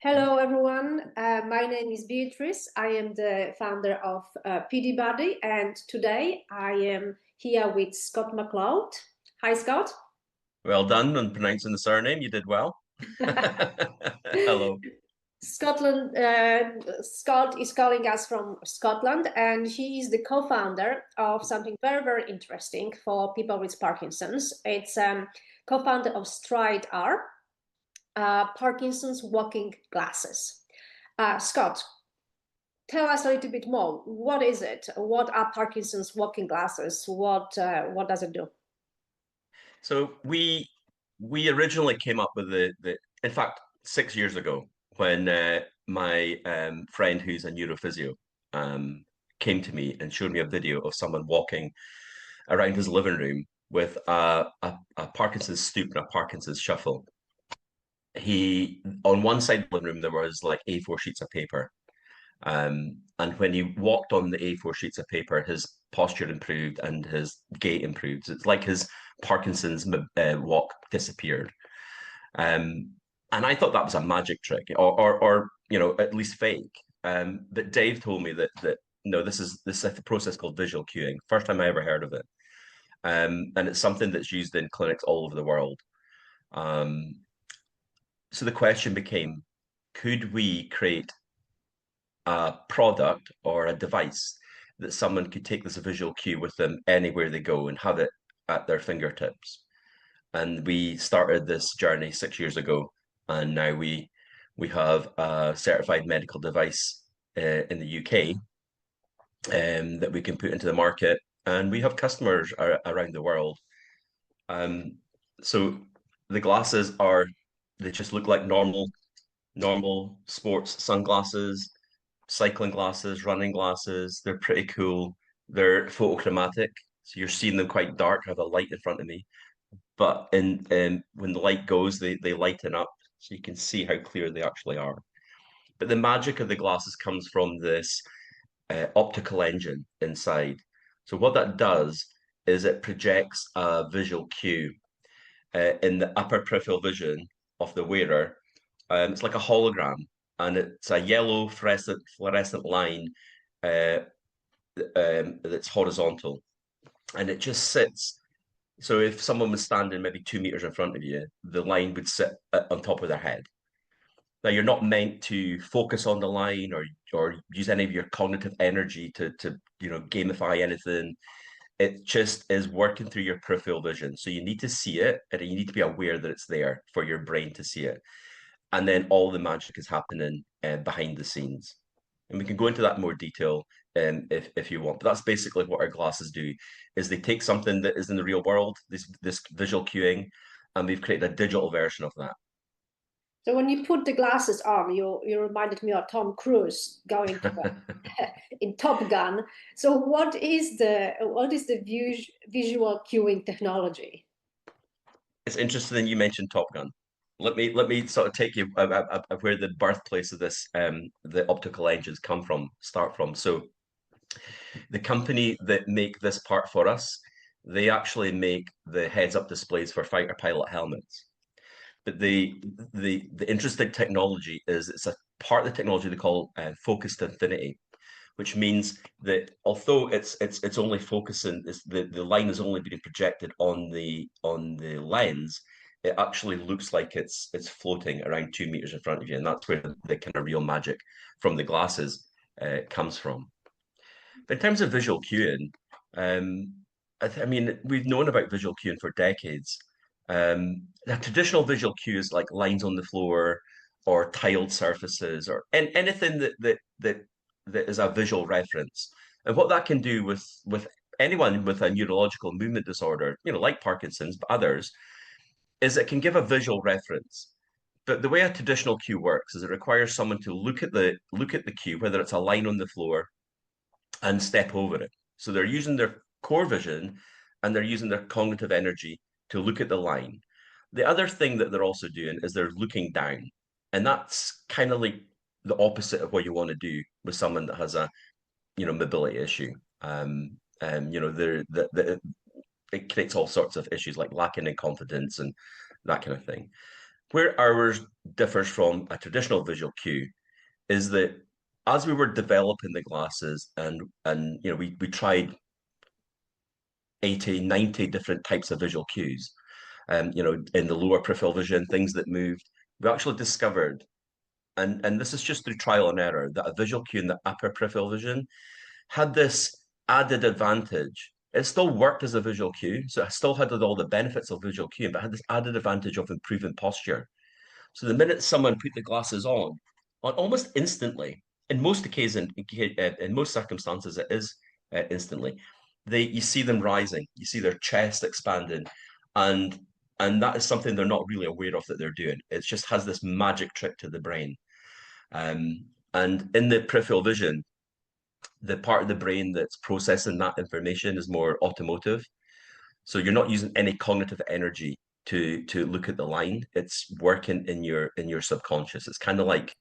Hello, everyone. My name is Beatrice. I am the founder of PD Buddy, and today I am here with Scott McLeod. Hi, Scott. Well done on pronouncing the surname. You did well. Hello. Scott is calling us from Scotland, and he is the co-founder of something very, very interesting for people with Parkinson's. It's co-founder of StrydAR, Parkinson's walking glasses. Scott, tell us a little bit more. What is it? What are Parkinson's walking glasses? What does it do? So we originally came up with the in fact 6 years ago when my friend who's a neurophysio um, came to me and showed me a video of someone walking around his living room with a Parkinson's stoop and a Parkinson's shuffle. He on one side of the living room there was like A4 sheets of paper. And when he walked on the A4 sheets of paper, his posture improved and his gait improved. It's like his Parkinson's walk disappeared. Um, and I thought that was a magic trick, or at least fake. But Dave told me that no, this is a process called visual cueing. First time I ever heard of it, and it's something that's used in clinics all over the world. Um, so the question became, could we create a product or a device that someone could take this visual cue with them anywhere they go and have it at their fingertips. And we started this journey 6 years ago, and now we have a certified medical device in the UK that we can put into the market, and we have customers around the world. Um, so the glasses are they just look like normal sports sunglasses, cycling glasses, running glasses. They're pretty cool. They're photochromatic, so you're seeing them quite dark. I have a light in front of me, but in when the light goes, they lighten up, so you can see how clear they actually are. But the magic of the glasses comes from this optical engine inside. So what that does is it projects a visual cue in the upper peripheral vision of the wearer. It's like a hologram, and it's a yellow fluorescent line uh, that's horizontal, and it just sits. So if someone was standing maybe 2 meters in front of you, the line would sit on top of their head. Now you're not meant to focus on the line or use any of your cognitive energy to gamify anything. It just is working through your peripheral vision. So you need to see it and you need to be aware that it's there for your brain to see it. And then all the magic is happening behind the scenes. And we can go into that in more detail if you want. But that's basically what our glasses do: is they take something that is in the real world, this visual cueing, and we've created a digital version of that. So when you put the glasses on, you reminded me of Tom Cruise going to in Top Gun. So what is the visual cueing technology? It's interesting you mentioned Top Gun. Let me sort of take you where the birthplace of this the optical engines start from. So the company that make this part for us, they actually make the heads-up displays for fighter pilot helmets. But the interesting technology is it's a part of the technology they call focused infinity, which means that although it's only focusing, the line is only being projected on the lens. It actually looks like it's floating around 2 meters in front of you, and that's where the kind of real magic from the glasses comes from. But in terms of visual cueing, um, I mean, we've known about visual cueing for decades. The traditional visual cues like lines on the floor or tiled surfaces or anything that is a visual reference. And what that can do with anyone with a neurological movement disorder, like Parkinson's, but others, is it can give a visual reference. But the way a traditional cue works is it requires someone to look at the cue, whether it's a line on the floor, and step over it. So they're using their core vision and they're using their cognitive energy to look at the line. The other thing that they're also doing is they're looking down. And that's kind of like the opposite of what you want to do with someone that has a, mobility issue. It creates all sorts of issues like lacking in confidence and that kind of thing. Where ours differs from a traditional visual cue is that as we were developing the glasses and we tried 80, 90 different types of visual cues, in the lower peripheral vision, things that moved, we actually discovered, and this is just through trial and error, that a visual cue in the upper peripheral vision had this added advantage. It still worked as a visual cue, so it still had all the benefits of visual cue, but had this added advantage of improving posture. So the minute someone put the glasses on almost instantly, in most occasions, in most circumstances, it is instantly. You see them rising, you see their chest expanding, and and that is something they're not really aware of that they're doing. It just has this magic trick to the brain. And in the peripheral vision, the part of the brain that's processing that information is more automotive. So you're not using any cognitive energy to look at the line. It's working in your subconscious. It's kind of like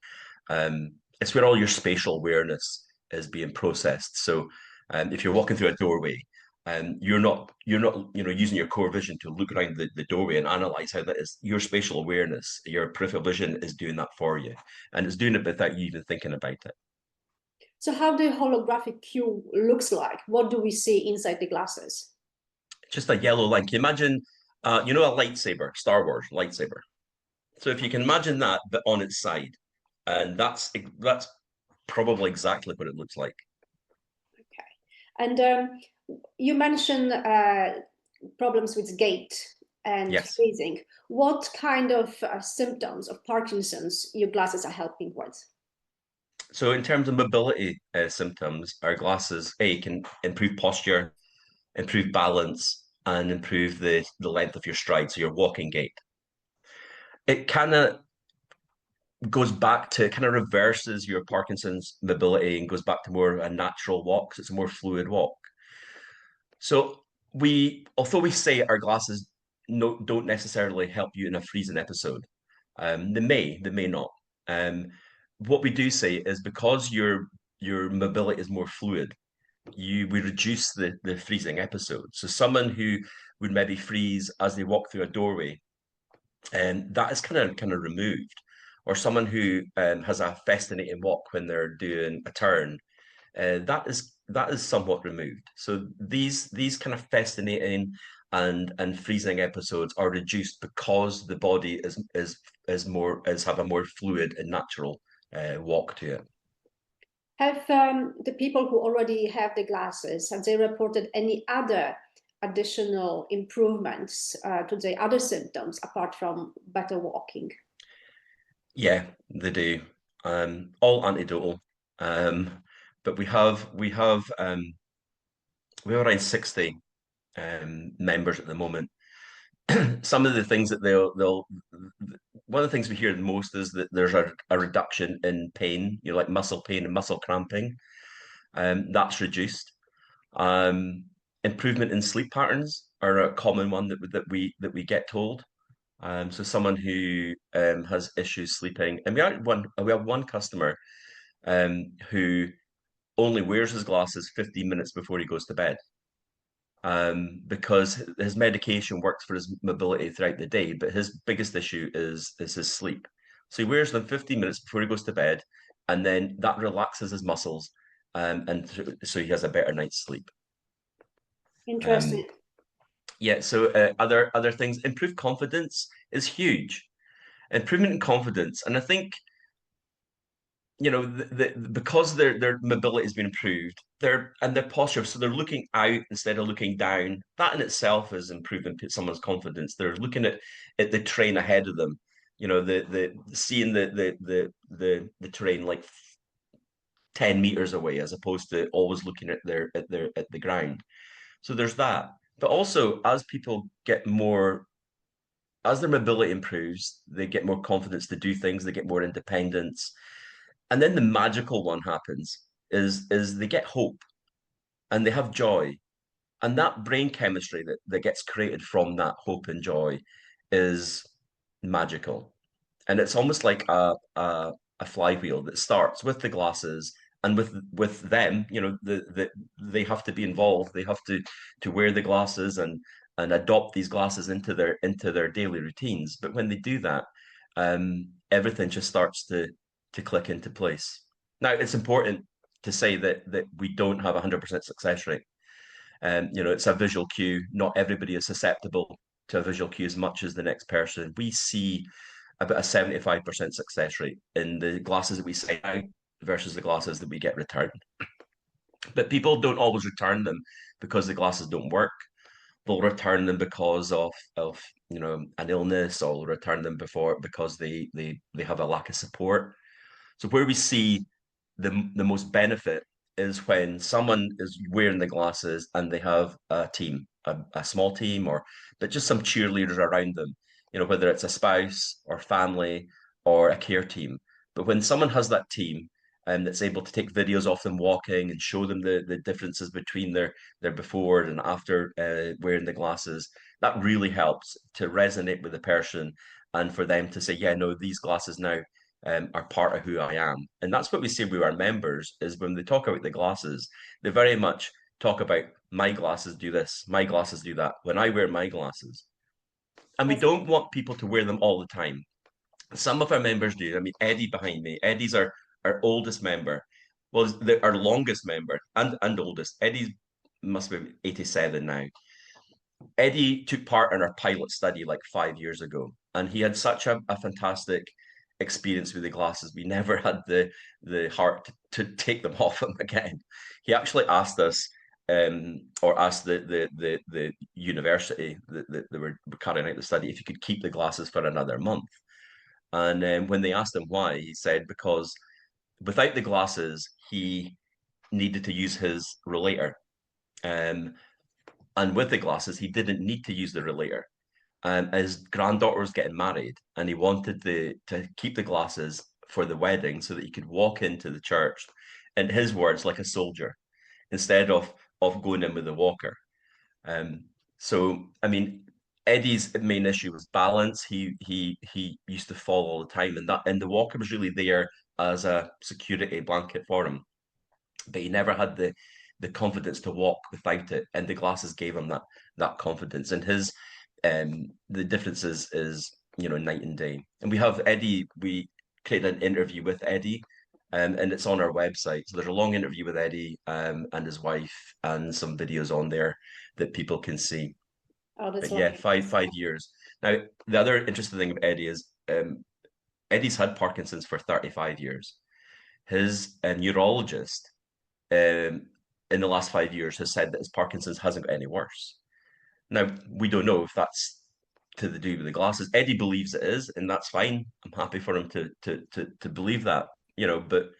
it's where all your spatial awareness is being processed. So if you're walking through a doorway, you're not using your core vision to look around the doorway and analyze how that is. Your spatial awareness, your peripheral vision is doing that for you, and it's doing it without you even thinking about it. So how the holographic cube looks like? What do we see inside the glasses? Just a yellow line. Can you imagine, a lightsaber, Star Wars lightsaber? So if you can imagine that, but on its side, and that's probably exactly what it looks like. Okay. And you mentioned problems with gait and Yes. freezing. What kind of symptoms of Parkinson's your glasses are helping with? So in terms of mobility symptoms, our glasses can improve posture, improve balance, and improve the length of your stride, so your walking gait. It kind of goes back to kind of reverses your Parkinson's mobility and goes back to more a natural walk. So it's a more fluid walk. So although we say our glasses don't necessarily help you in a freezing episode, they may not. What we do say is because your mobility is more fluid, we reduce the freezing episode. So someone who would maybe freeze as they walk through a doorway, and that is kind of removed. Or someone who has a fascinating walk when they're doing a turn, that is somewhat removed. So these kind of fascinating and freezing episodes are reduced because the body is have a more fluid and natural walk to it. Have the people who already have the glasses, have they reported any other additional improvements to the other symptoms apart from better walking? Yeah, they do. All anecdotal. But we have around 60 members at the moment. Some of the things that they'll one of the things we hear the most is that there's a reduction in pain, like muscle pain and muscle cramping. That's reduced. Improvement in sleep patterns are a common one that we get told. So someone who has issues sleeping, and we have one customer who only wears his glasses 15 minutes before he goes to bed, because his medication works for his mobility throughout the day, but his biggest issue is his sleep. So he wears them 15 minutes before he goes to bed, and then that relaxes his muscles, and so he has a better night's sleep. Um, Interesting. yeah. So other things, improved confidence is huge. Improvement in confidence, and I think because their mobility has been improved, their posture, so they're looking out instead of looking down. That in itself is improving someone's confidence. They're looking at the terrain ahead of them. The seeing the terrain like 10 meters away, as opposed to always looking at the ground. So there's that. But also, as their mobility improves, they get more confidence to do things. They get more independence. And then the magical one happens is they get hope and they have joy. And that brain chemistry that gets created from that hope and joy is magical. And it's almost like a flywheel that starts with the glasses, and with them, they have to be involved. They have to wear the glasses and adopt these glasses into their daily routines. But when they do that, everything just starts to click into place. Now, it's important to say that we don't have a 100% success rate. It's a visual cue. Not everybody is susceptible to a visual cue as much as the next person. We see about a 75% success rate in the glasses that we send out versus the glasses that we get returned. But people don't always return them because the glasses don't work. They'll return them because of an illness, or return them because they have a lack of support. So where we see the most benefit is when someone is wearing the glasses and they have a team, a small team, but just some cheerleaders around them, whether it's a spouse or family or a care team. But when someone has that team and that's able to take videos of them walking and show them the differences between their before and after wearing the glasses, that really helps to resonate with the person and for them to say, yeah, no, these glasses now are part of who I am. And that's what we say with our members, is when they talk about the glasses, they very much talk about my glasses do this, my glasses do that, when I wear my glasses. And we don't want people to wear them all the time. Some of our members do. I mean, Eddie behind me, Eddie's our oldest member. Well, our longest member and oldest. Eddie must be 87 now. Eddie took part in our pilot study like 5 years ago, and he had such a fantastic experience with the glasses. We never had the heart to take them off him again. He actually asked us, or asked the university that they were carrying out the study, if he could keep the glasses for another month. And when they asked him why, he said because without the glasses, he needed to use his relator. And with the glasses, he didn't need to use the relator. His granddaughter was getting married, and he wanted to keep the glasses for the wedding so that he could walk into the church, in his words, like a soldier, instead of going in with a walker. So I mean, Eddie's main issue was balance. He used to fall all the time, and the walker was really there as a security blanket for him. But he never had the confidence to walk without it, and the glasses gave him that confidence. And the difference is night and day. And we have Eddie. We created an interview with Eddie, and it's on our website. So there's a long interview with Eddie and his wife, and some videos on there that people can see. Oh, that's But yeah, lovely. 5 years. Now, the other interesting thing of Eddie is Eddie's had Parkinson's for 35 years. His neurologist in the last 5 years has said that his Parkinson's hasn't got any worse. Now, we don't know if that's to the do with the glasses. Eddie believes it is, and that's fine. I'm happy for him to believe that, but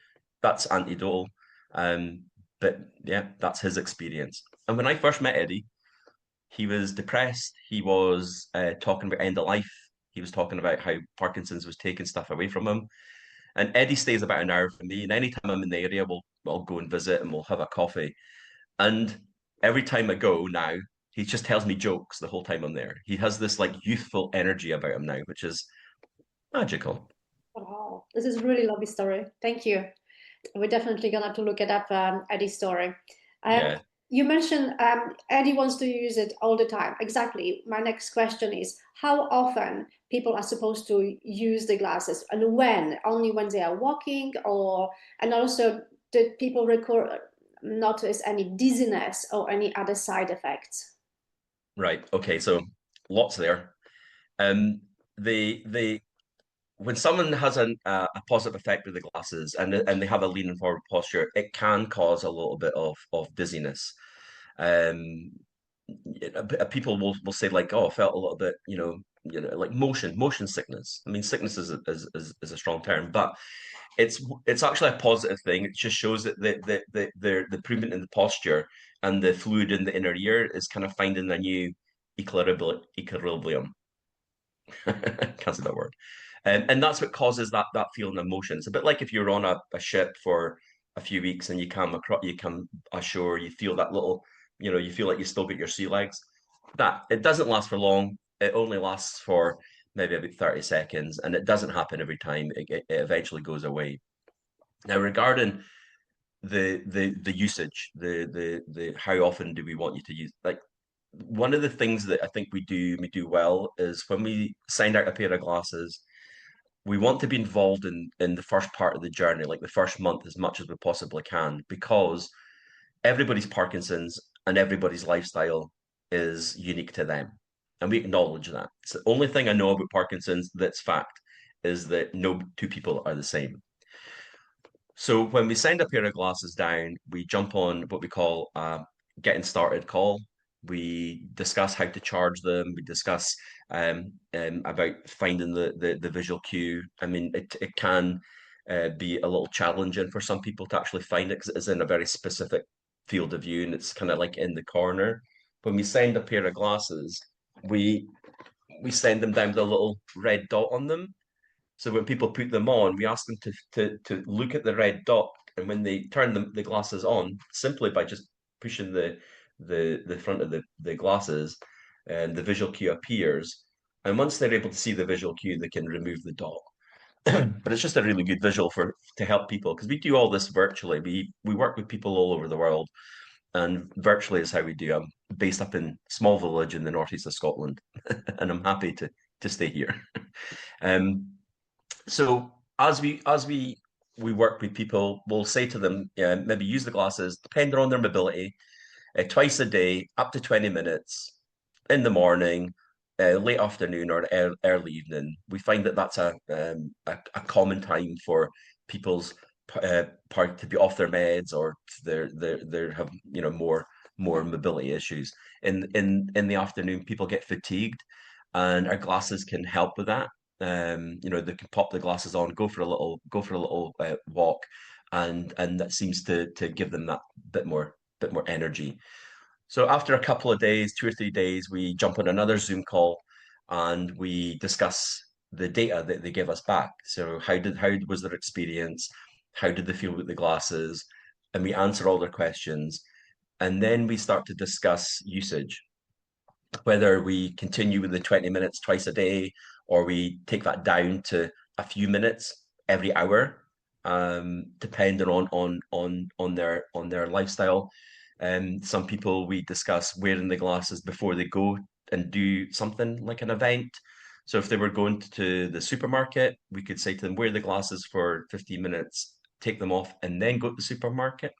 that's anecdotal. But yeah, that's his experience. And when I first met Eddie, he was depressed. He was talking about end of life. He was talking about how Parkinson's was taking stuff away from him. And Eddie stays about an hour from me. And anytime I'm in the area, we'll go and visit and we'll have a coffee. And every time I go now, he just tells me jokes the whole time I'm there. He has this like youthful energy about him now, which is magical. Wow, this is a really lovely story. Thank you. We're definitely gonna have to look it up, Eddie's story. Yeah. You mentioned Eddie wants to use it all the time. Exactly. My next question is how often people are supposed to use the glasses and when? Only when they are walking, or and also did people notice any dizziness or any other side effects? Right. Okay. So lots there. They when someone has a positive effect with the glasses and they have a leaning forward posture, it can cause a little bit of dizziness. Um, People will say like, "Oh, I felt a little bit, like motion sickness." I mean, sickness is a strong term, but it's actually a positive thing. It just shows that the improvement in the posture and the fluid in the inner ear is kind of finding a new equilibrium. Can't say that word. And that's what causes that feeling of motion. It's a bit like if you're on a ship for a few weeks and you come ashore, you feel that little, you feel like you still got your sea legs. That it doesn't last for long. It only lasts for maybe about 30 seconds, and it doesn't happen every time. It eventually goes away. Now, regarding the usage, the how often do we want you to use, like, one of the things that I think we do well is when we send out a pair of glasses, we want to be involved in the first part of the journey, like the first month, as much as we possibly can, because everybody's Parkinson's and everybody's lifestyle is unique to them. And we acknowledge that. It's the only thing I know about Parkinson's that's fact is that no two people are the same. So when we send a pair of glasses down, we jump on what we call a getting started call. We discuss how to charge them. We discuss about finding the visual cue. I mean, it can be a little challenging for some people to actually find it because it is in a very specific field of view and it's kind of like in the corner. When we send a pair of glasses, we we send them down with a little red dot on them, so when people put them on, we ask them to look at the red dot, and when they turn the glasses on, simply by just pushing the front of the glasses, and the visual cue appears. And once they're able to see the visual cue, they can remove the dot. But it's just a really good visual for to help people because we do all this virtually. We work with people all over the world, and virtually is how we do. I'm based up in small village in the northeast of Scotland, and I'm happy to stay here. Um, so as we work with people, we'll say to them, yeah, maybe use the glasses, depending on their mobility, twice a day, up to 20 minutes in the morning, late afternoon, or early evening. We find that that's a common time for people's part to be off their meds or they have more mobility issues. In the afternoon, people get fatigued, and our glasses can help with that. They can pop the glasses on, go for a little walk, and that seems to give them that bit more energy. So after a couple of days, 2 or 3 days, we jump on another Zoom call and we discuss the data that they give us back. So how was their experience? How did they feel with the glasses? And we answer all their questions. And then we start to discuss usage, whether we continue with the 20 minutes twice a day or we take that down to a few minutes every hour, depending on their lifestyle. Some people we discuss wearing the glasses before they go and do something like an event. So if they were going to the supermarket, we could say to them, wear the glasses for 15 minutes, take them off, and then go to the supermarket.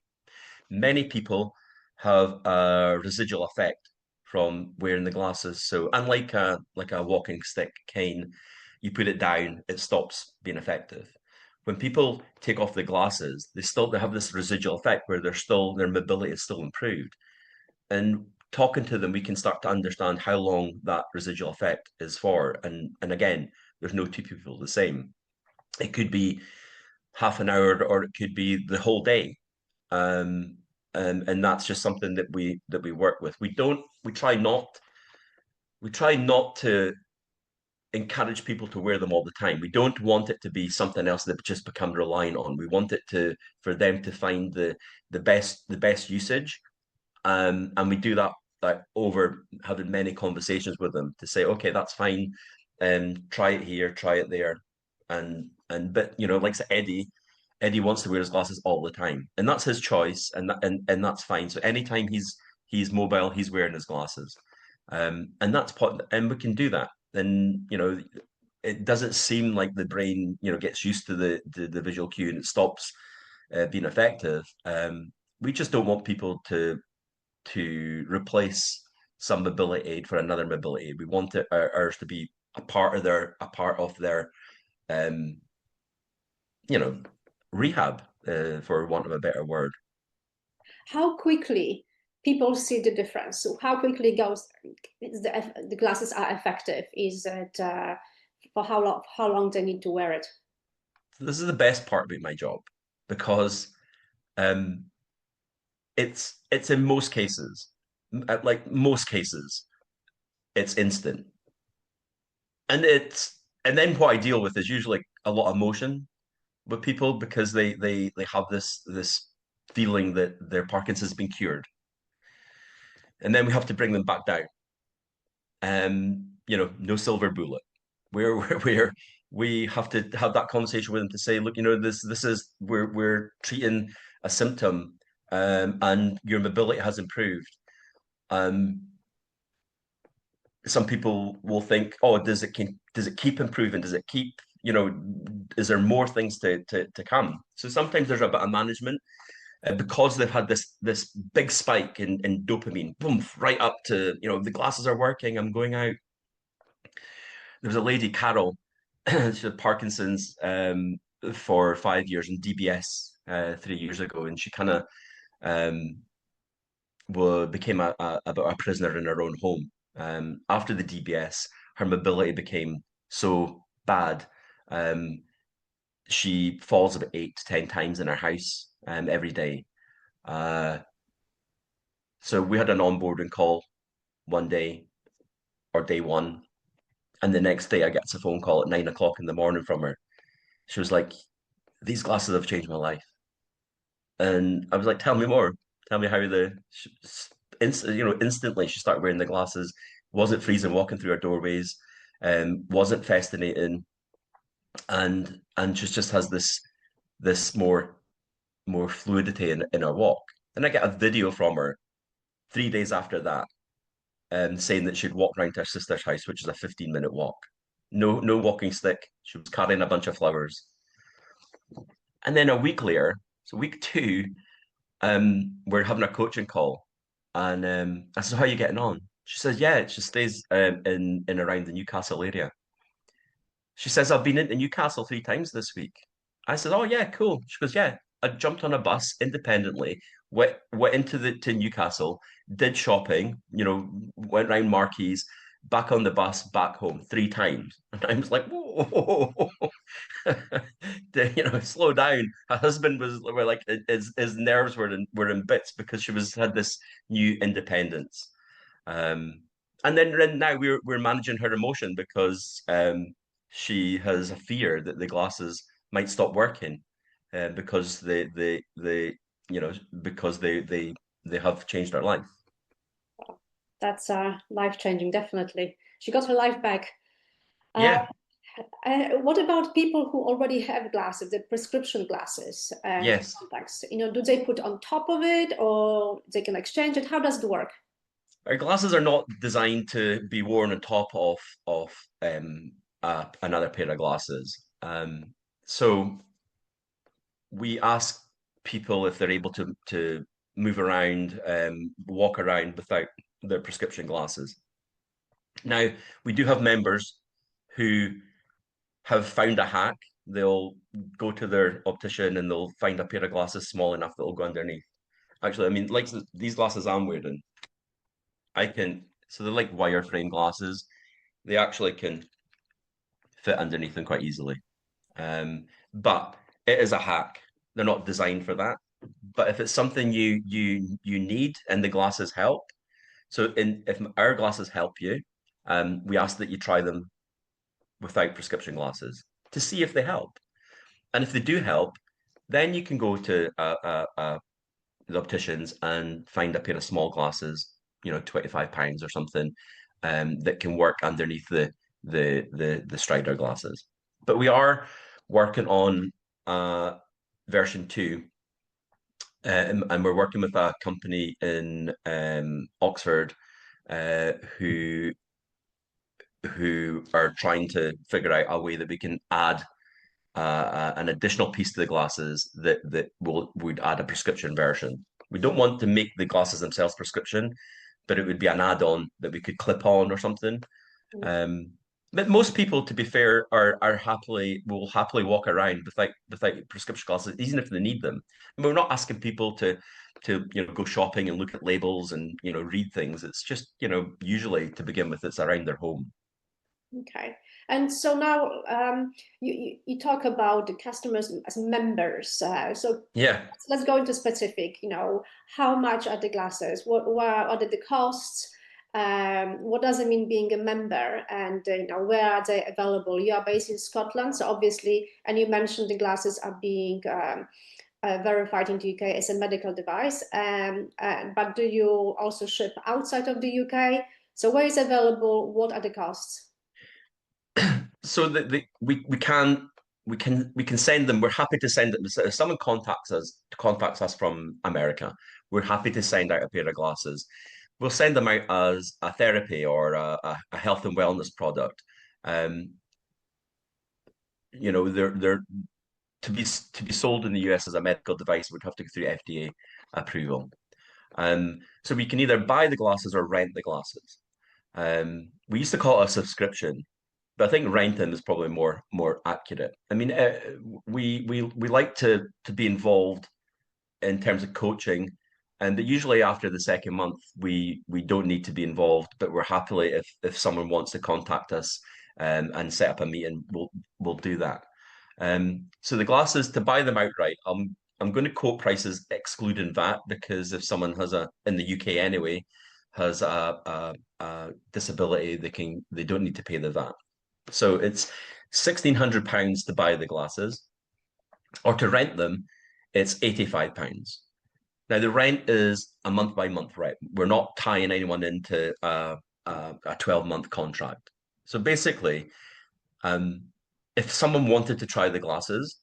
Many people have a residual effect from wearing the glasses. So unlike a walking stick cane, you put it down, it stops being effective. When people take off the glasses, they have this residual effect where their mobility is still improved. And talking to them, we can start to understand how long that residual effect is for. And again, there's no two people the same. It could be half an hour or it could be the whole day. And that's just something that we work with. We try not to encourage people to wear them all the time. We don't want it to be something else that just become reliant on. We want it for them to find the best usage. And we do that like over having many conversations with them to say, okay, that's fine. Try it here, try it there. But like I said, Eddie wants to wear his glasses all the time, and that's his choice, and that's fine. So anytime he's mobile, he's wearing his glasses, and and we can do that. And it doesn't seem like the brain gets used to the visual cue and it stops being effective. We just don't want people to replace some mobility aid for another mobility. We want ours to be a part of their um, you know rehab, for want of a better word. How quickly people see the difference? So how quickly the glasses are effective? Is it for how long they need to wear it? This is the best part about my job because um, it's in most cases, like most cases, it's instant, and then what I deal with is usually a lot of emotion with people because they have this feeling that their Parkinson's has been cured, and then we have to bring them back down. No silver bullet. Where we have to have that conversation with them to say, look, this is we're treating a symptom, and your mobility has improved. Um, some people will think, oh, does it keep improving? Does it keep is there more things to come? So sometimes there's a bit of management because they've had this big spike in dopamine, boom, right up to, the glasses are working, I'm going out. There was a lady, Carol, she had Parkinson's for 5 years and DBS 3 years ago, and she kind of um, became a prisoner in her own home. After the DBS, her mobility became so bad. She falls about 8 to 10 times in her house every day. Uh, so we had an onboarding call one day or day one, and the next day I get a phone call at 9 o'clock in the morning from her. She was like, "These glasses have changed my life," and I was like, "Tell me more. Tell me how instantly she started wearing the glasses. Wasn't freezing walking through her doorways, wasn't festinating, and just has this more fluidity in her walk." And I get a video from her 3 days after that, saying that she'd walked round to her sister's house, which is a 15-minute walk. No walking stick. She was carrying a bunch of flowers. And then a week later, so week two, we're having a coaching call. And I said, "How are you getting on?" She says, "Yeah, she stays in around the Newcastle area." She says, "I've been into Newcastle 3 times this week." I said, "Oh yeah, cool." She goes, "Yeah, I jumped on a bus independently, went into the to Newcastle, did shopping, went round Marquis, back on the bus, back home 3 times." And I was like, "Whoa, slow down." Her husband were like his nerves were in bits because she had this new independence. And then now we're managing her emotion because she has a fear that the glasses might stop working because they have changed her life. That's life-changing, definitely. She got her life back. Uh, Yeah. what about people who already have glasses, the prescription glasses and Yes. contacts? Do they put on top of it or they can exchange it? How does it work? Our glasses are not designed to be worn on top of another pair of glasses. So we ask people if they're able to move around, walk around without their prescription glasses. Now, we do have members who have found a hack. They'll go to their optician and they'll find a pair of glasses small enough that will go underneath. Actually, I mean, like these glasses I'm wearing, so they're like wireframe glasses. They actually can fit underneath them quite easily. But it is a hack. They're not designed for that. But if it's something you need and the glasses help, if our glasses help you, we ask that you try them without prescription glasses to see if they help. And if they do help, then you can go to the opticians and find a pair of small glasses, £25 or something, that can work underneath the StrydAR glasses. But we are working on version 2, and we're working with a company in Oxford who are trying to figure out a way that we can add an additional piece to the glasses that would add a prescription version. We don't want to make the glasses themselves prescription, but it would be an add-on that we could clip on or something. But most people, to be fair, will happily walk around without prescription glasses, even if they need them. And we're not asking people to go shopping and look at labels and read things. It's just usually to begin with, it's around their home. Okay. And so now you talk about the customers as members. So Yeah. let's go into specific, how much are the glasses? What are the costs? What does it mean being a member? And where are they available? You are based in Scotland, so obviously, and you mentioned the glasses are being verified in the UK as a medical device. But do you also ship outside of the UK? So where is it available? What are the costs? So we can send them. We're happy to send it. If someone contacts us from America, we're happy to send out a pair of glasses. We'll send them out as a therapy or a health and wellness product. Um, they're to be sold in the US as a medical device would have to go through FDA approval. So we can either buy the glasses or rent the glasses. We used to call it a subscription, but I think rent them is probably more accurate. I mean, we like to be involved in terms of coaching, and but usually after the second month, we don't need to be involved, but we're happily if someone wants to contact us and set up a meeting, we'll do that. So the glasses to buy them outright, I'm going to quote prices excluding VAT because if someone has in the UK anyway has a disability, they don't need to pay the VAT. So it's £1,600 to buy the glasses, or to rent them, it's £85. Now the rent is a month by month rent. We're not tying anyone into a 12-month contract. So basically, um, if someone wanted to try the glasses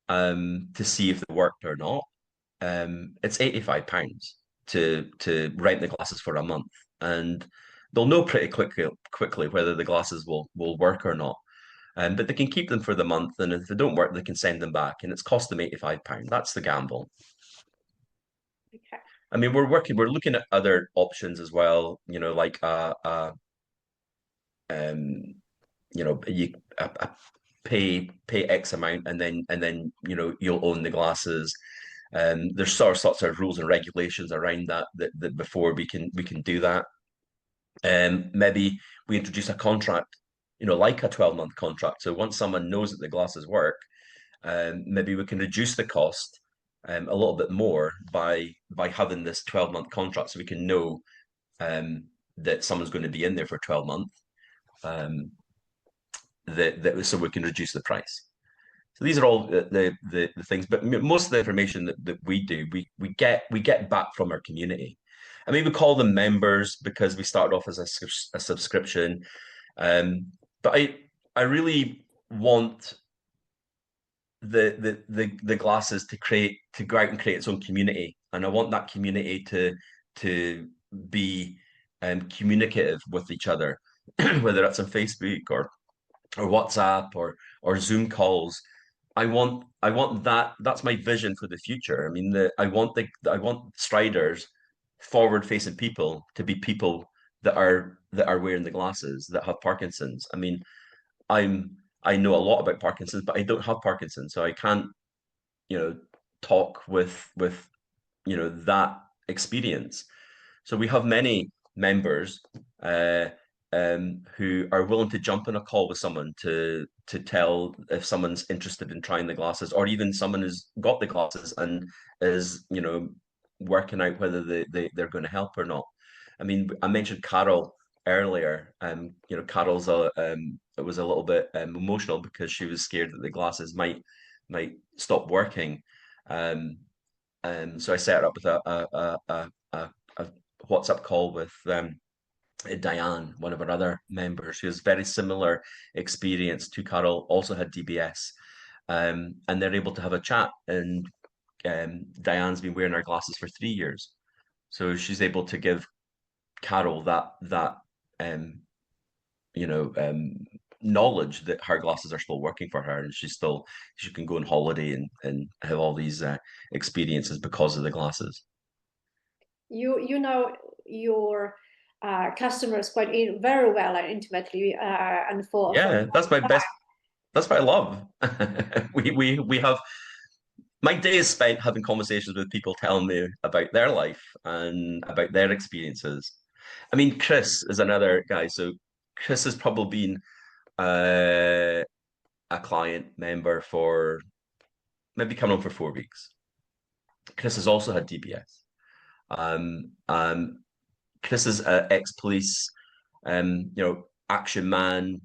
to see if they worked or not, it's £85 to rent the glasses for a month, and they'll know pretty quickly whether the glasses will work or not. But they can keep them for the month, and if they don't work, they can send them back, and it's cost them £85. That's the gamble. Okay. I mean, we're looking at other options as well. Like um, you pay X amount, and then you'll own the glasses. There's sorts of rules and regulations around that before we can do that. Maybe we introduce a contract, like a 12-month contract. So once someone knows that the glasses work, maybe we can reduce the cost a little bit more by having this 12-month contract, so we can know that someone's going to be in there for 12 months. So we can reduce the price. So these are all the things, but most of the information that we do, we get back from our community. I mean, we call them members because we started off as a subscription, but I really want the glasses to go out and create its own community, and I want that community to be communicative with each other, whether that's on Facebook or WhatsApp or Zoom calls. I want that. That's my vision for the future. I mean, I want striders, forward-facing people, to be people that are wearing the glasses that have Parkinson's. I mean, I know a lot about Parkinson's, but I don't have Parkinson's, so I can't, you know, talk with that experience. So we have many members who are willing to jump in a call with someone to tell if someone's interested in trying the glasses, or even someone who's got the glasses and is working out whether they're going to help or not. I mean, I mentioned Carol earlier. Carol's it was a little bit emotional because she was scared that the glasses might stop working. So I set her up with a WhatsApp call with Diane, one of our other members, who has very similar experience to Carol, also had DBS, and they're able to have a chat. And Diane's been wearing our glasses for 3 years, so she's able to give Carol that um, knowledge that her glasses are still working for her, and she can go on holiday and have all these experiences because of the glasses. You know your customers quite very well and intimately, and for Yeah, that's my best. That's what I love. We have my day is spent having conversations with people telling me about their life and about their experiences. I mean, Chris is another guy. So Chris has probably been a client member for maybe coming on for 4 weeks. Chris has also had DBS. Chris is an ex-police, action man,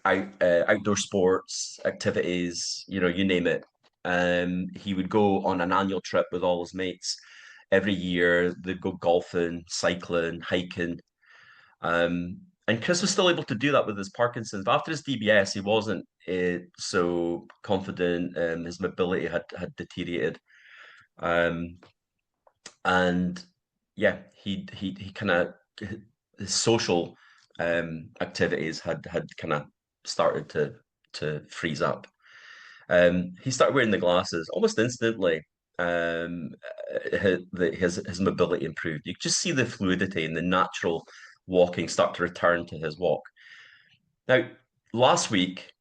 outdoor sports activities, you name it. He would go on an annual trip with all his mates every year. They'd go golfing, cycling, hiking. And Chris was still able to do that with his Parkinson's. But after his DBS, he wasn't so confident. His mobility had deteriorated. And yeah, he kind of his social activities had kind of started to freeze up. He started wearing the glasses almost instantly. His mobility improved. You just see the fluidity and the natural walking start to return to his walk. Now, last week,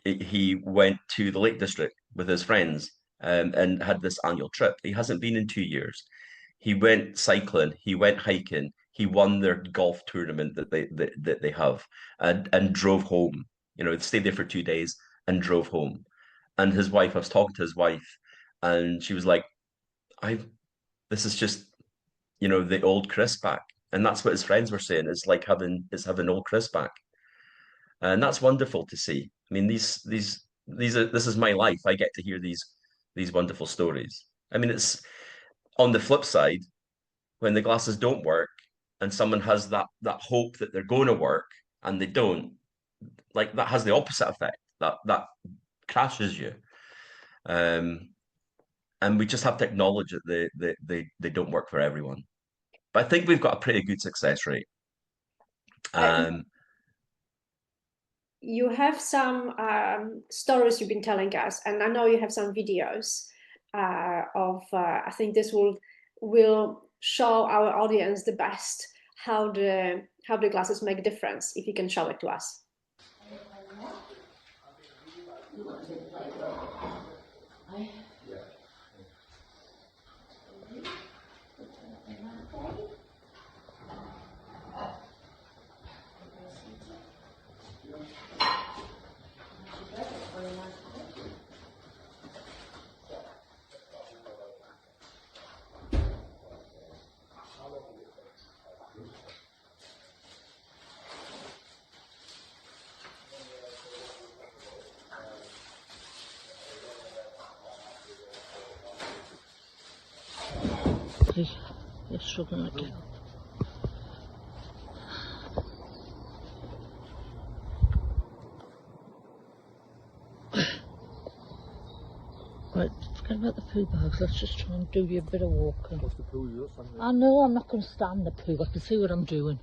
he went to the Lake District with his friends and had this annual trip. He hasn't been in 2 years. He went cycling, he went hiking, he won their golf tournament that they have, and drove home. You know, stayed there for 2 days and drove home. And his wife, I was talking to his wife, and she was like, "I, this is just, you know, the old Chris back." And that's what his friends were saying. It's having old Chris back, and that's wonderful to see. I mean, these are this is my life. I get to hear these wonderful stories. I mean, it's on the flip side when the glasses don't work and someone has that hope that they're going to work and they don't, like that has the opposite effect. That crashes you. Um, and we just have to acknowledge that they don't work for everyone. But I think we've got a pretty good success rate. Um, you have some stories you've been telling us, and I know you have some videos of. I think this will show our audience the best how the glasses make a difference. If you can show it to us. You're struggling again. Right, forget about the poo bags. Let's just try and do you a bit of walking. What's the poo you're standing? I know I'm not going to stand the poo. I can see what I'm doing.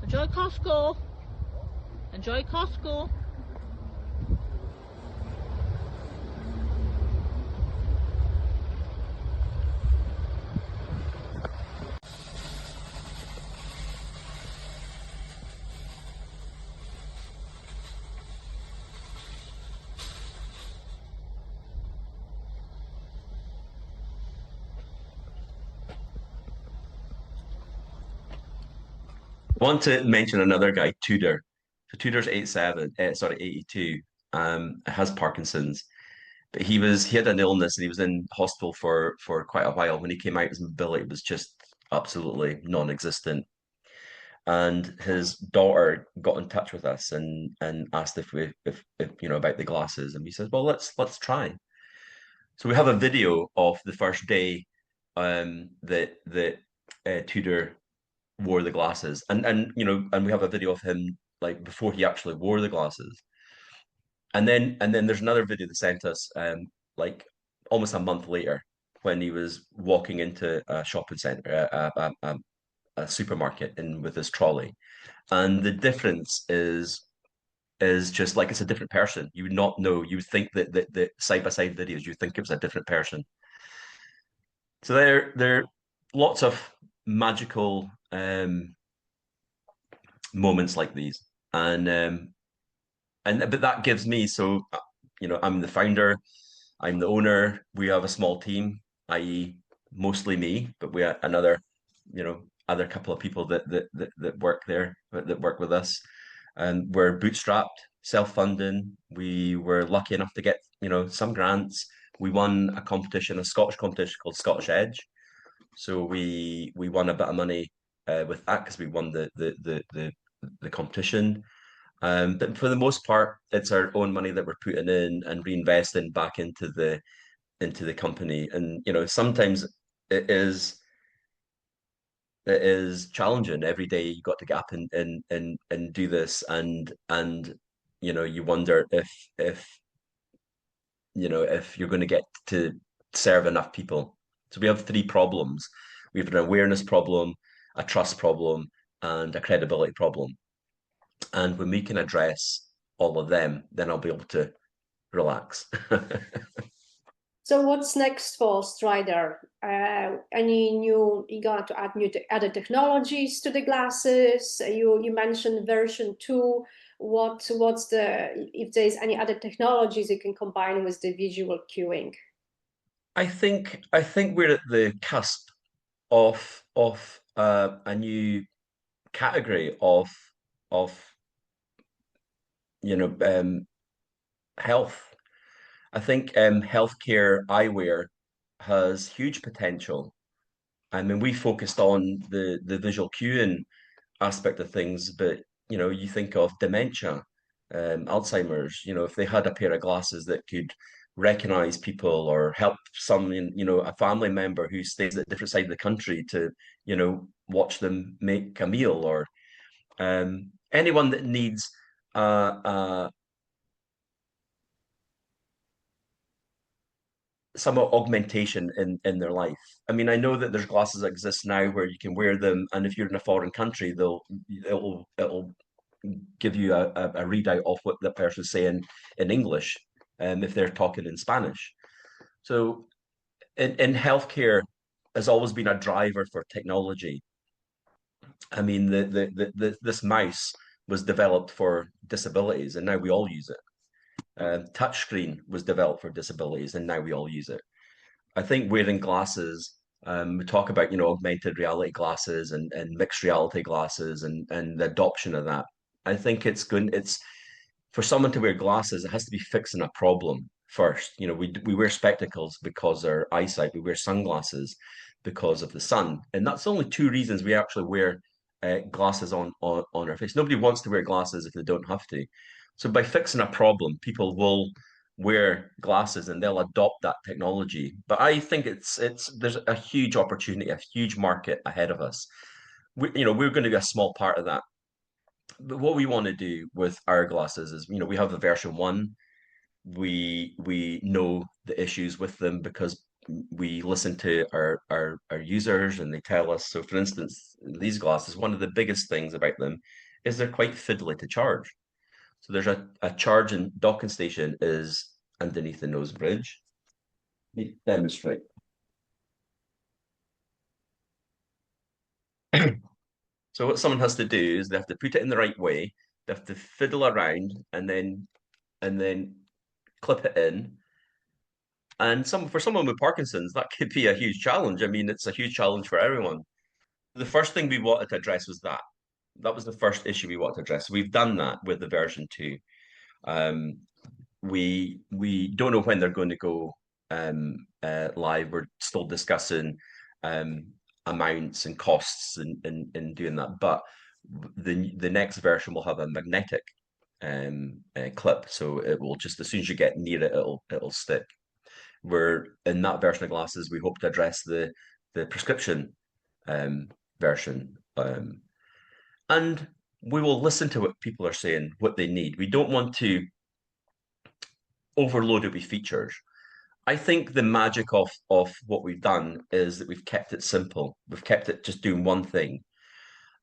Enjoy Costco. Enjoy Costco. I want to mention another guy, Tudor. So Tudor's 87, sorry, 82, has Parkinson's. But he had an illness and he was in hospital for quite a while. When he came out, his mobility was just absolutely non-existent. And his daughter got in touch with us and asked if you know about the glasses. And we said, well, let's try. So we have a video of the first day that Tudor wore the glasses, and you know, and we have a video of him like before he actually wore the glasses, and then there's another video they sent us like almost a month later when he was walking into a shopping center, a supermarket and with this trolley, and the difference is just like it's a different person. You would not know. You would think that the side by side videos, you think it was a different person. So there are lots of magical moments like these, and but that gives me, so you know, I'm the founder, I'm the owner. We have a small team, i.e., mostly me, but we have another, you know, other couple of people that work there, that work with us, and we're bootstrapped, self-funding. We were lucky enough to get, you know, some grants. We won a competition, a Scottish competition called Scottish Edge. So we won a bit of money with that because we won the competition. But for the most part, it's our own money that we're putting in and reinvesting back into the company. And you know, sometimes it is challenging. Every day you got to get up and do this, and you know, you wonder if you know if you're going to get to serve enough people. So we have three problems. We have an awareness problem, a trust problem, and a credibility problem. And when we can address all of them, then I'll be able to relax. So what's next for StrydAR? Any new, you going to add other technologies to the glasses? You mentioned version 2. What's the, if there's any other technologies you can combine with the visual cueing? I think we're at the cusp of a new category of you know health. I think healthcare eyewear has huge potential. I mean, we focused on the visual cueing aspect of things, but you know, you think of dementia, Alzheimer's. You know, if they had a pair of glasses that could recognize people or help someone, you know, a family member who stays at a different side of the country to, you know, watch them make a meal, or anyone that needs some augmentation in their life. I mean, I know that there's glasses that exist now where you can wear them, and if you're in a foreign country, it'll give you a readout of what the person's saying in English, if they're talking in Spanish. So in healthcare has always been a driver for technology. I mean, this mouse was developed for disabilities, and now we all use it. Touchscreen was developed for disabilities, and now we all use it. I think wearing glasses, we talk about, you know, augmented reality glasses and mixed reality glasses and the adoption of that. I think it's for someone to wear glasses, it has to be fixing a problem first. You know, we wear spectacles because of our eyesight, we wear sunglasses because of the sun. And that's only two reasons we actually wear glasses on our face. Nobody wants to wear glasses if they don't have to. So by fixing a problem, people will wear glasses and they'll adopt that technology. But I think it's there's a huge opportunity, a huge market ahead of us. You know, we're going to be a small part of that. But what we want to do with our glasses is, you know, we have the version 1. We know the issues with them because we listen to our users and they tell us. So for instance, these glasses, one of the biggest things about them is they're quite fiddly to charge. So there's a charging docking station is underneath the nose bridge. Let me demonstrate. So what someone has to do is they have to put it in the right way. They have to fiddle around and then clip it in. And for someone with Parkinson's, that could be a huge challenge. I mean, it's a huge challenge for everyone. The first thing we wanted to address was that. That was the first issue we wanted to address. We've done that with the version 2. We don't know when they're going to go live. We're still discussing amounts and costs in doing that. But the next version will have a magnetic clip, so it will just, as soon as you get near it, it'll stick. We're in that version of glasses. We hope to address the prescription version, and we will listen to what people are saying, what they need. We don't want to overload it with features. I think the magic of what we've done is that we've kept it simple. We've kept it just doing one thing.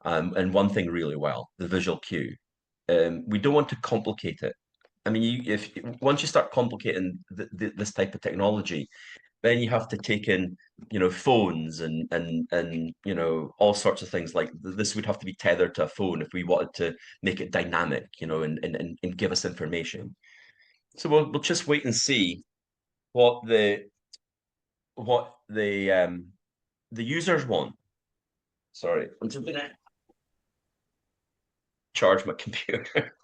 and one thing really well, the visual cue. We don't want to complicate it. I mean, once you start complicating this type of technology, then you have to take in, phones and all sorts of things like this would have to be tethered to a phone if we wanted to make it dynamic, and give us information. So we'll just wait and see what the users want. Sorry, I'm just gonna charge my computer.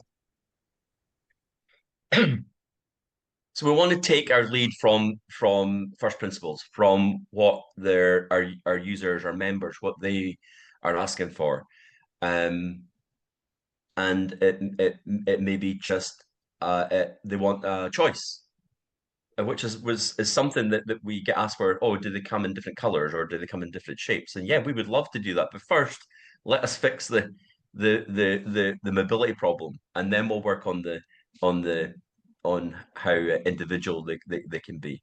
So we want to take our lead from first principles, from what our users, our members, what they are asking for, and it may be just they want a choice, which is something that we get asked for. Oh, do they come in different colors or do they come in different shapes? And yeah, we would love to do that, but first let us fix the mobility problem, and then we'll work on how individual they can be.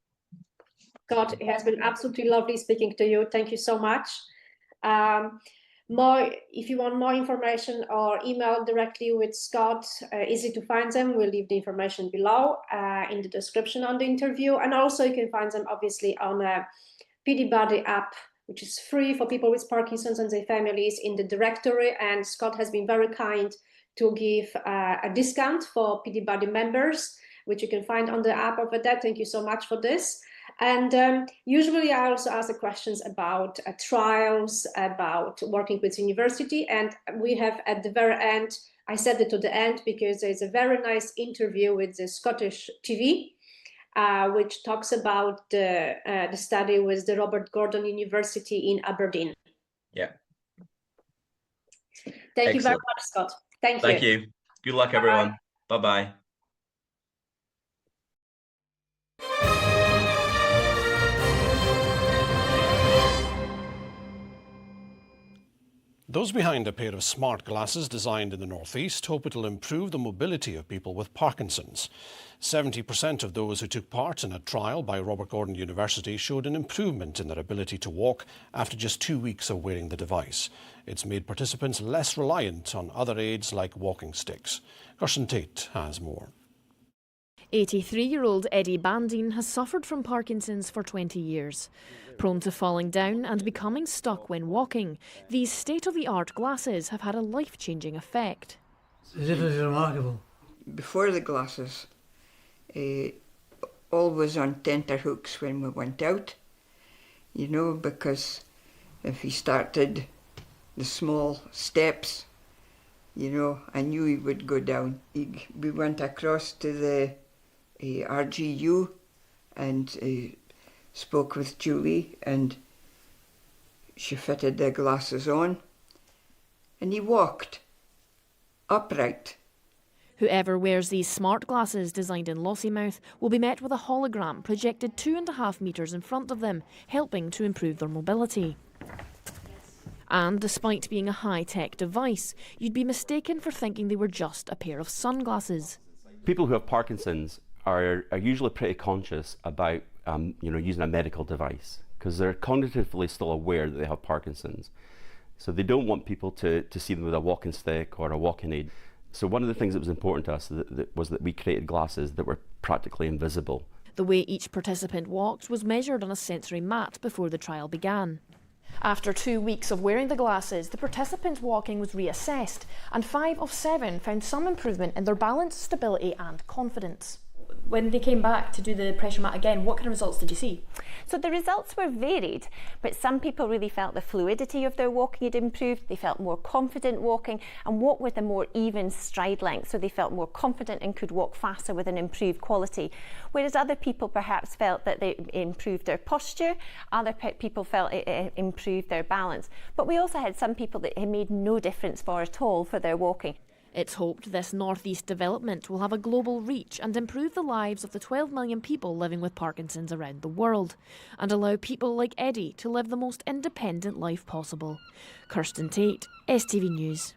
Scott, it has been absolutely lovely speaking to you. Thank you so much. If you want more information or email directly with Scott, easy to find them. We'll leave the information below in the description on the interview. And also you can find them obviously on a PD Buddy app, which is free for people with Parkinson's and their families, in the directory. And Scott has been very kind to give a discount for PD Buddy members, which you can find on the app over there. Thank you so much for this. And usually I also ask the questions about trials, about working with university. And we have at the very end, I said it to the end because there's a very nice interview with the Scottish TV, which talks about the study with the Robert Gordon University in Aberdeen. Yeah. Thank you very much, Scott. Thank you. Thank you. Good luck, everyone. Bye-bye. Those behind a pair of smart glasses designed in the Northeast hope it will improve the mobility of people with Parkinson's. 70% of those who took part in a trial by Robert Gordon University showed an improvement in their ability to walk after just 2 weeks of wearing the device. It's made participants less reliant on other aids like walking sticks. Kirsten Tate has more. 83-year-old Eddie Bandine has suffered from Parkinson's for 20 years. Prone to falling down and becoming stuck when walking, these state-of-the-art glasses have had a life-changing effect. The difference is remarkable. Before the glasses, always on tenterhooks when we went out, because if he started the small steps, I knew he would go down. We went across to the RGU and spoke with Julie, and she fitted the glasses on, and he walked upright. Whoever wears these smart glasses designed in Lossiemouth will be met with a hologram projected 2.5 metres in front of them, helping to improve their mobility. And despite being a high-tech device, you'd be mistaken for thinking they were just a pair of sunglasses. People who have Parkinson's are usually pretty conscious about using a medical device because they're cognitively still aware that they have Parkinson's. So they don't want people to see them with a walking stick or a walking aid. So one of the things that was important to us was that we created glasses that were practically invisible. The way each participant walked was measured on a sensory mat before the trial began. After 2 weeks of wearing the glasses, the participants' walking was reassessed, and 5 of 7 found some improvement in their balance, stability and confidence. When they came back to do the pressure mat again, what kind of results did you see? So the results were varied, but some people really felt the fluidity of their walking had improved, they felt more confident walking and walked with a more even stride length, so they felt more confident and could walk faster with an improved quality. Whereas other people perhaps felt that they improved their posture, other people felt it improved their balance. But we also had some people that it made no difference at all for their walking. It's hoped this northeast development will have a global reach and improve the lives of the 12 million people living with Parkinson's around the world, and allow people like Eddie to live the most independent life possible. Kirsten Tate, STV News.